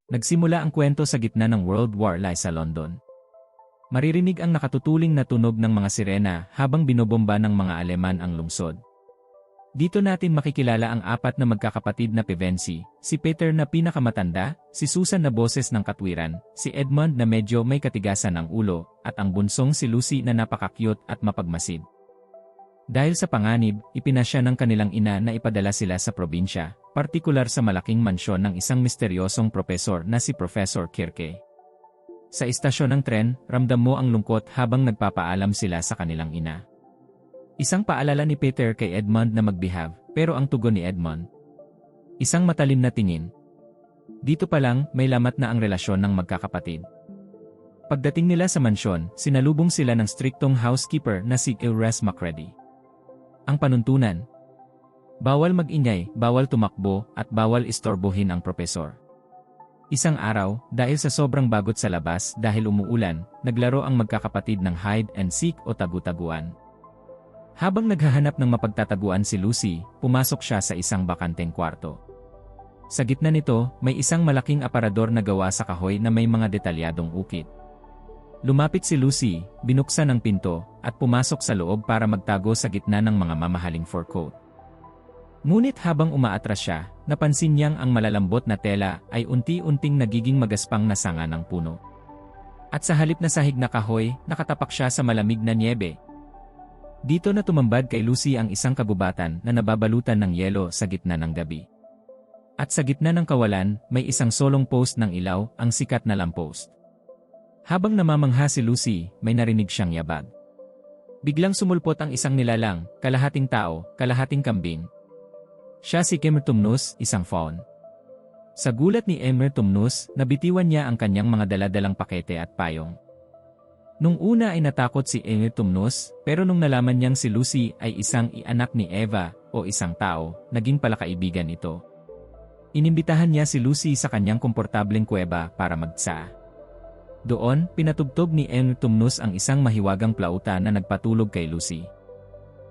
Nagsimula ang kwento sa gitna ng World War I sa London. Maririnig ang nakatutuling na tunog ng mga sirena habang binobomba ng mga Aleman ang lungsod. Dito natin makikilala ang apat na magkakapatid na Pevensie, si Peter na pinakamatanda, si Susan na boses ng katwiran, si Edmund na medyo may katigasan ang ulo, at ang bunsong si Lucy na napaka-cute at mapagmasid. Dahil sa panganib, ipinasya ng kanilang ina na ipadala sila sa probinsya, partikular sa malaking mansyon ng isang misteryosong propesor na si Professor Kirke. Sa istasyon ng tren, ramdam mo ang lungkot habang nagpapaalam sila sa kanilang ina. Isang paalala ni Peter kay Edmund na mag-behave, pero ang tugon ni Edmund, isang matalim na tingin. Dito pa lang, may lamat na ang relasyon ng magkakapatid. Pagdating nila sa mansyon, sinalubong sila ng striktong housekeeper na si Ilres Macready. Ang panuntunan, bawal mag-ingay, bawal tumakbo, at bawal istorbohin ang propesor. Isang araw, dahil sa sobrang bagot sa labas dahil umuulan, naglaro ang magkakapatid ng hide and seek o tagu-taguan. Habang naghahanap ng mapagtataguan si Lucy, pumasok siya sa isang bakanteng kwarto. Sa gitna nito, may isang malaking aparador na gawa sa kahoy na may mga detalyadong ukit. Lumapit si Lucy, binuksan ang pinto, at pumasok sa loob para magtago sa gitna ng mga mamahaling fur coat. Ngunit habang umaatras siya, napansin niyang ang malalambot na tela ay unti-unting nagiging magaspang na sanga ng puno. At sa halip na sahig na kahoy, nakatapak siya sa malamig na niebe. Dito na tumambad kay Lucy ang isang kagubatan na nababalutan ng yelo sa gitna ng gabi. At sa gitna ng kawalan, may isang solong post ng ilaw, ang sikat na lamppost. Habang namamangha si Lucy, may narinig siyang yabag. Biglang sumulpot ang isang nilalang, kalahating tao, kalahating kambing. Siya si Emer Tumnus, isang faun. Sa gulat ni Emer Tumnus, nabitiwan niya ang kanyang mga daladalang pakete at payong. Nung una ay natakot si Emer Tumnus, pero nung nalaman niyang si Lucy ay isang anak ni Eva o isang tao, naging palakaibigan ito. Inimbitahan niya si Lucy sa kanyang komportableng kuweba para magtsa. Doon, pinatugtog ni Emer Tumnus ang isang mahiwagang plauta na nagpatulog kay Lucy.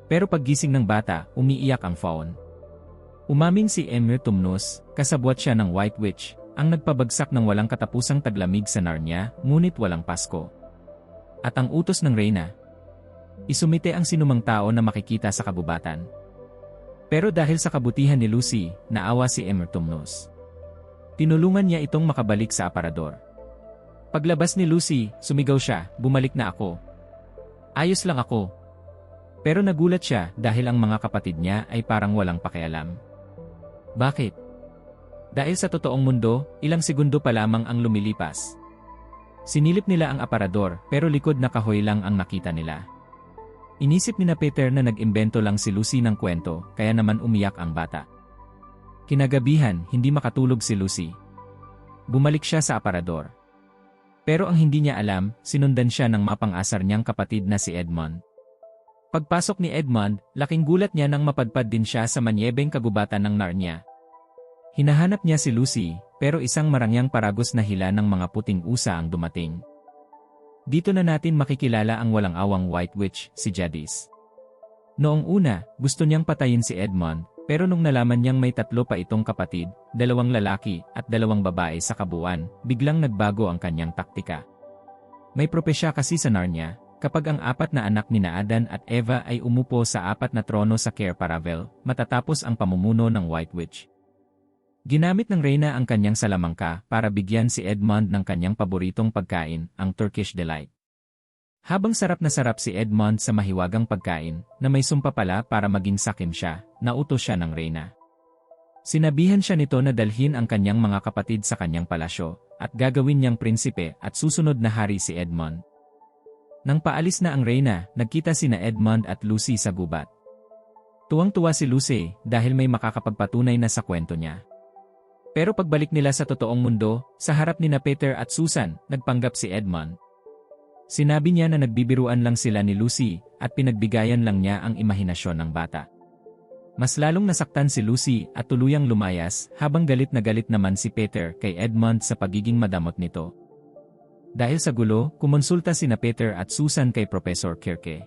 Pero paggising ng bata, umiiyak ang faun. Umaming si Emer Tumnus, kasabwat siya ng White Witch, ang nagpabagsak ng walang katapusang taglamig sa Narnia, ngunit walang Pasko. At ang utos ng reyna, isumite ang sinumang tao na makikita sa kabubatan. Pero dahil sa kabutihan ni Lucy, naawa si Emer Tumnus. Tinulungan niya itong makabalik sa aparador. Paglabas ni Lucy, sumigaw siya, bumalik na ako. Ayos lang ako. Pero nagulat siya dahil ang mga kapatid niya ay parang walang pakialam. Bakit? Dahil sa totoong mundo, ilang segundo pa lamang ang lumilipas. Sinilip nila ang aparador, pero likod na kahoy lang ang nakita nila. Inisip ni Peter na nag-imbento lang si Lucy ng kwento, kaya naman umiyak ang bata. Kinagabihan, hindi makatulog si Lucy. Bumalik siya sa aparador. Pero ang hindi niya alam, sinundan siya ng mapang-asar niyang kapatid na si Edmund. Pagpasok ni Edmund, laking gulat niya nang mapadpad din siya sa manyebeng kagubatan ng Narnia. Hinahanap niya si Lucy, pero isang marangyang paragos na hila ng mga puting usa ang dumating. Dito na natin makikilala ang walang awang White Witch, si Jadis. Noong una, gusto niyang patayin si Edmund, pero nung nalaman niyang may tatlo pa itong kapatid, 2 lalaki at 2 babae sa kabuuan, biglang nagbago ang kanyang taktika. May propesya kasi sa Narnia, kapag ang 4 na anak ni Adan at Eva ay umupo sa 4 na trono sa Cair Paravel, matatapos ang pamumuno ng White Witch. Ginamit ng reyna ang kanyang salamangka para bigyan si Edmund ng kanyang paboritong pagkain, ang Turkish Delight. Habang sarap na sarap si Edmund sa mahiwagang pagkain, na may sumpa pala para maging sakim siya, nautos siya ng reyna. Sinabihan siya nito na dalhin ang kanyang mga kapatid sa kanyang palasyo, at gagawin niyang prinsipe at susunod na hari si Edmund. Nang paalis na ang reyna, nagkita sina Edmund at Lucy sa gubat. Tuwang-tuwa si Lucy dahil may makakapagpatunay na sa kwento niya. Pero pagbalik nila sa totoong mundo, sa harap ni Peter at Susan, nagpanggap si Edmund. Sinabi niya na nagbibiruan lang sila ni Lucy at pinagbigayan lang niya ang imahinasyon ng bata. Mas lalong nasaktan si Lucy at tuluyang lumayas habang galit na galit naman si Peter kay Edmund sa pagiging madamot nito. Dahil sa gulo, kumonsulta sina Peter at Susan kay Professor Kirke.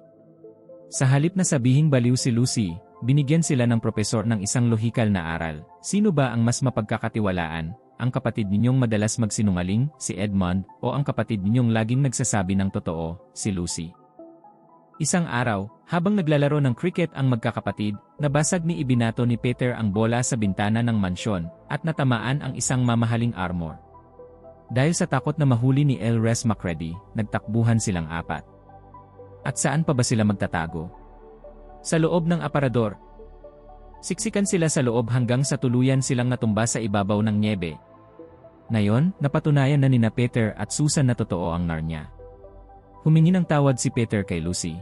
Sa halip na sabihing baliw si Lucy, binigyan sila ng propesor ng isang lohikal na aral. Sino ba ang mas mapagkakatiwalaan, ang kapatid ninyong madalas magsinungaling, si Edmund, o ang kapatid ninyong laging nagsasabi ng totoo, si Lucy? Isang araw, habang naglalaro ng cricket ang magkakapatid, nabasag ni ibinato ni Peter ang bola sa bintana ng mansyon, at natamaan ang isang mamahaling armor. Dahil sa takot na mahuli ni Elres Macready, nagtakbuhan silang apat. At saan pa ba sila magtatago? Sa loob ng aparador. Siksikan sila sa loob hanggang sa tuluyan silang natumba sa ibabaw ng nyebe. Ngayon, napatunayan na nina Peter at Susan na totoo ang Narnia. Humingi ng tawad si Peter kay Lucy.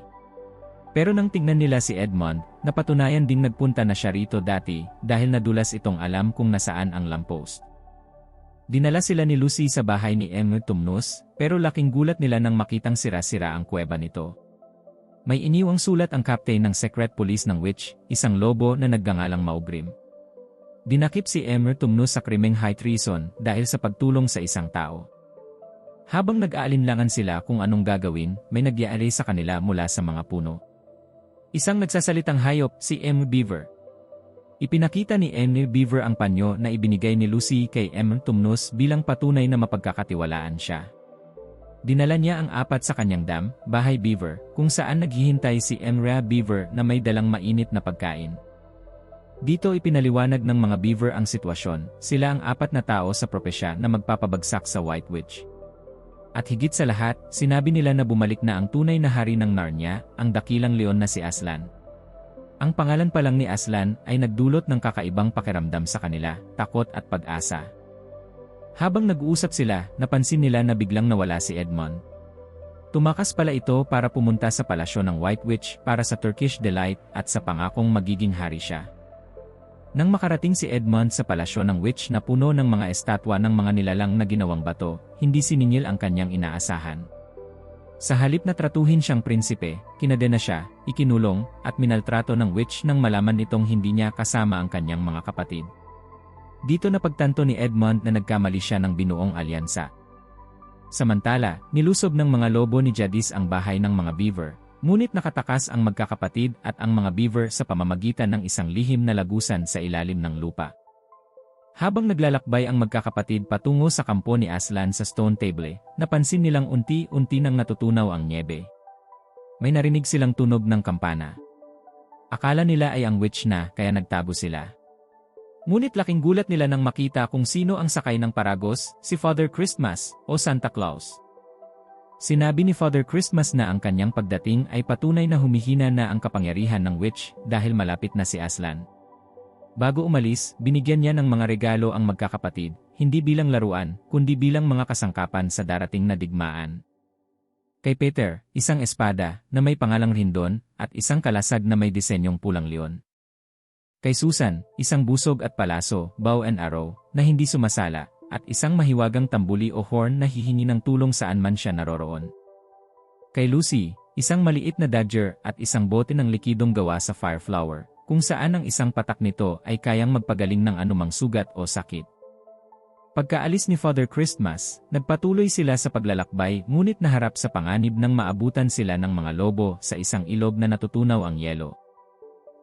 Pero nang tingnan nila si Edmund, napatunayan ding nagpunta na siya rito dati dahil nadulas itong alam kung nasaan ang lamppost. Dinala sila ni Lucy sa bahay ni Emmet Tumnus, pero laking gulat nila nang makitang sira-sira ang kuweba nito. May iniwang sulat ang captain ng secret police ng witch, isang lobo na nagngangalang Maugrim. Dinakip si Emmet Tumnus sa krimeng high treason dahil sa pagtulong sa isang tao. Habang nag-aalinlangan sila kung anong gagawin, may nagyari sa kanila mula sa mga puno. Isang nagsasalitang hayop, si M. Beaver. Ipinakita ni M. Beaver ang panyo na ibinigay ni Lucy kay M. Tumnus bilang patunay na mapagkakatiwalaan siya. Dinala niya ang apat sa kanyang dam, bahay Beaver, kung saan naghihintay si Emra Beaver na may dalang mainit na pagkain. Dito ipinaliwanag ng mga Beaver ang sitwasyon, sila ang apat na tao sa propesya na magpapabagsak sa White Witch. At higit sa lahat, sinabi nila na bumalik na ang tunay na hari ng Narnia, ang dakilang leon na si Aslan. Ang pangalan pa lang ni Aslan ay nagdulot ng kakaibang pakiramdam sa kanila, takot at pag-asa. Habang nag-uusap sila, napansin nila na biglang nawala si Edmund. Tumakas pala ito para pumunta sa palasyo ng White Witch para sa Turkish delight at sa pangakong magiging hari siya. Nang makarating si Edmund sa palasyo ng witch na puno ng mga estatwa ng mga nilalang na ginawang bato, hindi siningil ang kanyang inaasahan. Sa halip na tratuhin siyang prinsipe, kinadena siya, ikinulong, at minaltrato ng witch nang malaman nitong hindi niya kasama ang kanyang mga kapatid. Dito napagtanto ni Edmund na nagkamali siya ng binuong alyansa. Samantala, nilusob ng mga lobo ni Jadis ang bahay ng mga Beaver, ngunit nakatakas ang magkakapatid at ang mga Beaver sa pamamagitan ng isang lihim na lagusan sa ilalim ng lupa. Habang naglalakbay ang magkakapatid patungo sa kampo ni Aslan sa Stone Table, napansin nilang unti-unti nang natutunaw ang nyebe. May narinig silang tunog ng kampana. Akala nila ay ang witch na, kaya nagtago sila. Ngunit laking gulat nila nang makita kung sino ang sakay ng Paragos, si Father Christmas o Santa Claus. Sinabi ni Father Christmas na ang kanyang pagdating ay patunay na humihina na ang kapangyarihan ng witch dahil malapit na si Aslan. Bago umalis, binigyan niya ng mga regalo ang magkakapatid, hindi bilang laruan, kundi bilang mga kasangkapan sa darating na digmaan. Kay Peter, isang espada na may pangalang Rindon at isang kalasag na may disenyong pulang leon. Kay Susan, isang busog at palaso, bow and arrow, na hindi sumasala, at isang mahiwagang tambuli o horn na hihingi ng tulong saan man siya naroroon. Kay Lucy, isang maliit na dagger at isang bote ng likidong gawa sa fireflower, kung saan ang isang patak nito ay kayang magpagaling ng anumang sugat o sakit. Pagkaalis ni Father Christmas, nagpatuloy sila sa paglalakbay ngunit naharap sa panganib nang maabutan sila ng mga lobo sa isang ilog na natutunaw ang yelo.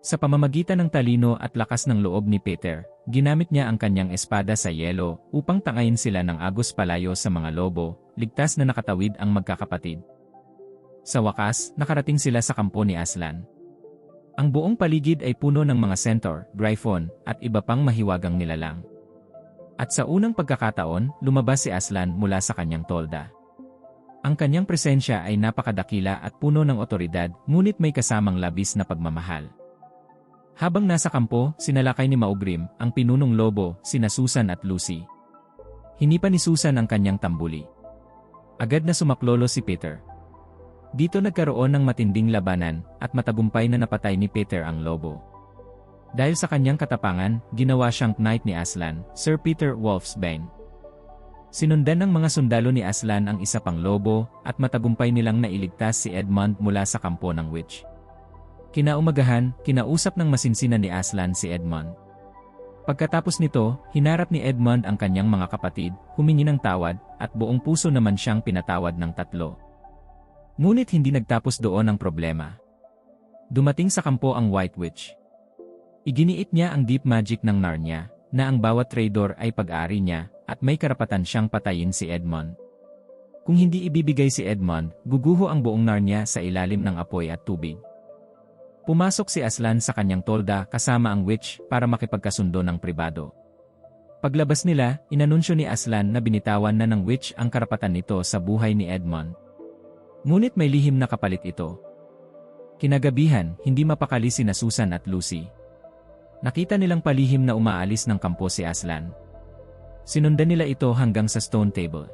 Sa pamamagitan ng talino at lakas ng loob ni Peter, ginamit niya ang kanyang espada sa yelo upang tangayin sila ng agos palayo sa mga lobo, ligtas na nakatawid ang magkakapatid. Sa wakas, nakarating sila sa kampo ni Aslan. Ang buong paligid ay puno ng mga centaur, gryphon, at iba pang mahiwagang nilalang. At sa unang pagkakataon, lumabas si Aslan mula sa kanyang tolda. Ang kanyang presensya ay napakadakila at puno ng otoridad, ngunit may kasamang labis na pagmamahal. Habang nasa kampo, sinalakay ni Maugrim, ang pinunong lobo, sina Susan at Lucy. Hinipa ni Susan ang kanyang tambuli. Agad na sumaklolo si Peter. Dito nagkaroon ng matinding labanan, at matagumpay na napatay ni Peter ang lobo. Dahil sa kanyang katapangan, ginawa siyang knight ni Aslan, Sir Peter Wolfsbane. Sinundan ng mga sundalo ni Aslan ang isa pang lobo, at matagumpay nilang nailigtas si Edmund mula sa kampo ng witch. Kinaumagahan, kinausap ng masinsinan ni Aslan si Edmund. Pagkatapos nito, hinarap ni Edmund ang kanyang mga kapatid, humingi ng tawad, at buong puso naman siyang pinatawad ng tatlo. Ngunit hindi nagtapos doon ang problema. Dumating sa kampo ang White Witch. Iginiit niya ang deep magic ng Narnia, na ang bawat traidor ay pag-aari niya at may karapatan siyang patayin si Edmund. Kung hindi ibibigay si Edmund, guguho ang buong Narnia sa ilalim ng apoy at tubig. Pumasok si Aslan sa kanyang tolda kasama ang witch para makipagkasundo ng pribado. Paglabas nila, inanunsyo ni Aslan na binitawan na ng witch ang karapatan nito sa buhay ni Edmund. Ngunit may lihim na kapalit ito. Kinagabihan, hindi mapakali sina Susan at Lucy. Nakita nilang palihim na umaalis ng kampo si Aslan. Sinundan nila ito hanggang sa stone table.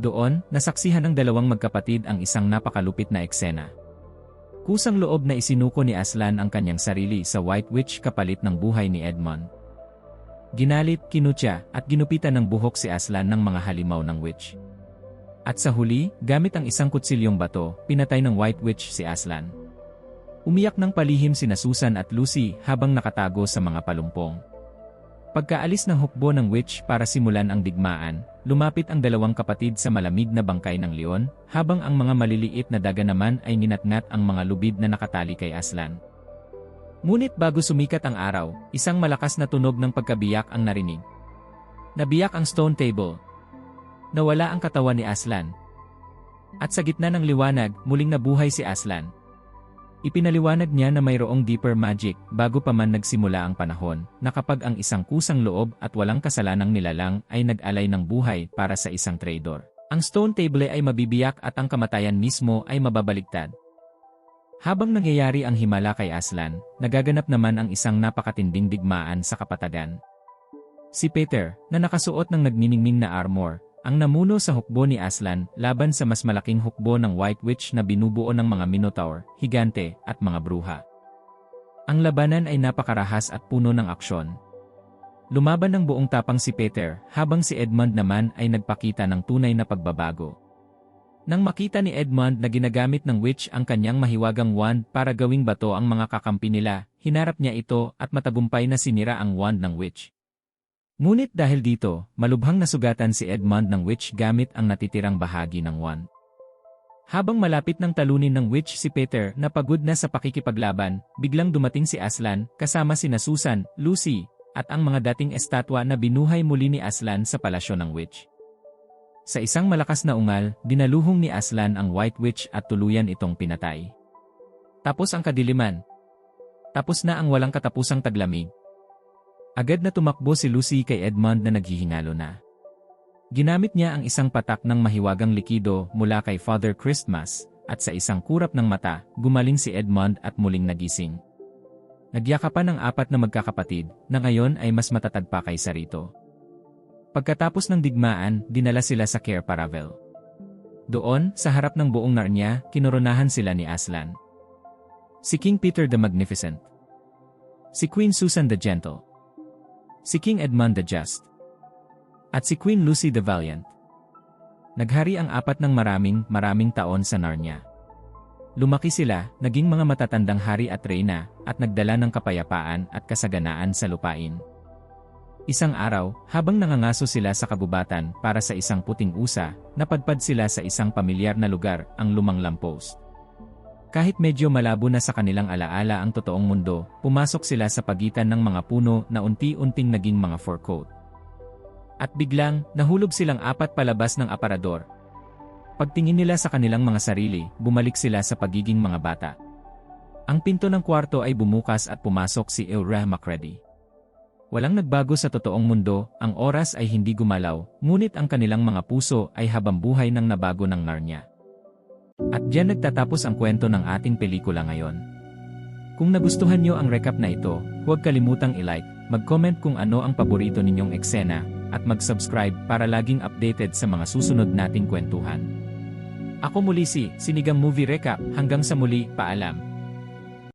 Doon, nasaksihan ng dalawang magkapatid ang isang napakalupit na eksena. Kusang loob na isinuko ni Aslan ang kanyang sarili sa White Witch kapalit ng buhay ni Edmund. Ginalit, kinutya, at ginupitan ng buhok si Aslan ng mga halimaw ng witch. At sa huli, gamit ang isang kutsilyong bato, pinatay ng White Witch si Aslan. Umiyak ng palihim sina Susan at Lucy habang nakatago sa mga palumpong. Pagkaalis ng hukbo ng witch para simulan ang digmaan, lumapit ang dalawang kapatid sa malamig na bangkay ng leon, habang ang mga maliliit na daga naman ay ninatnat ang mga lubid na nakatali kay Aslan. Ngunit bago sumikat ang araw, isang malakas na tunog ng pagkabiyak ang narinig. Nabiyak ang stone table. Nawala ang katawan ni Aslan. At sa gitna ng liwanag, muling nabuhay si Aslan. Ipinaliwanag niya na mayroong deeper magic bago pa man nagsimula ang panahon, na kapag ang isang kusang loob at walang kasalanang nilalang ay nag-alay ng buhay para sa isang traidor, ang stone table ay mabibiyak at ang kamatayan mismo ay mababaligtad. Habang nangyayari ang himala kay Aslan, nagaganap naman ang isang napakatinding digmaan sa kapatagan. Si Peter, na nakasuot ng nagniningning na armor, ang namuno sa hukbo ni Aslan laban sa mas malaking hukbo ng White Witch na binubuo ng mga Minotaur, higante, at mga bruha. Ang labanan ay napakarahas at puno ng aksyon. Lumaban ng buong tapang si Peter, habang si Edmund naman ay nagpakita ng tunay na pagbabago. Nang makita ni Edmund na ginagamit ng witch ang kanyang mahiwagang wand para gawing bato ang mga kakampi nila, hinarap niya ito at matagumpay na sinira ang wand ng witch. Ngunit dahil dito, malubhang nasugatan si Edmund ng witch gamit ang natitirang bahagi ng wand. Habang malapit ng talunin ng witch si Peter na pagod na sa pakikipaglaban, biglang dumating si Aslan kasama sina Susan, Lucy, at ang mga dating estatwa na binuhay muli ni Aslan sa palasyo ng witch. Sa isang malakas na ungal, dinaluhong ni Aslan ang White Witch at tuluyan itong pinatay. Tapos ang kadiliman. Tapos na ang walang katapusang taglamig. Agad na tumakbo si Lucy kay Edmund na naghihingalo na. Ginamit niya ang isang patak ng mahiwagang likido mula kay Father Christmas, at sa isang kurap ng mata, gumaling si Edmund at muling nagising. Nagyakapan ang apat na magkakapatid, na ngayon ay mas matatag pa kaysa rito. Pagkatapos ng digmaan, dinala sila sa Cair Paravel. Doon, sa harap ng buong Narnia, kinoronahan sila ni Aslan. Si King Peter the Magnificent. Si Queen Susan the Gentle. Si King Edmund the Just. At si Queen Lucy the Valiant. Naghari ang apat ng maraming taon sa Narnia. Lumaki sila, naging mga matatandang hari at reyna, at nagdala ng kapayapaan at kasaganaan sa lupain. Isang araw, habang nangangaso sila sa kabubatan para sa isang puting usa, napadpad sila sa isang pamilyar na lugar, ang Lumang Lamppost. Kahit medyo malabo na sa kanilang alaala ang totoong mundo, pumasok sila sa pagitan ng mga puno na unti-unting naging mga fur coat. At biglang, nahulog silang apat palabas ng aparador. Pagtingin nila sa kanilang mga sarili, bumalik sila sa pagiging mga bata. Ang pinto ng kwarto ay bumukas at pumasok si Eura Macready. Walang nagbago sa totoong mundo, ang oras ay hindi gumalaw, ngunit ang kanilang mga puso ay habambuhay ng nabago ng Narnia. At diyan nagtatapos ang kwento ng ating pelikula ngayon. Kung nagustuhan nyo ang recap na ito, huwag kalimutang i-like, mag-comment kung ano ang paborito ninyong eksena, at mag-subscribe para laging updated sa mga susunod nating kwentuhan. Ako muli si Sinigang Movie Recap, hanggang sa muli, paalam.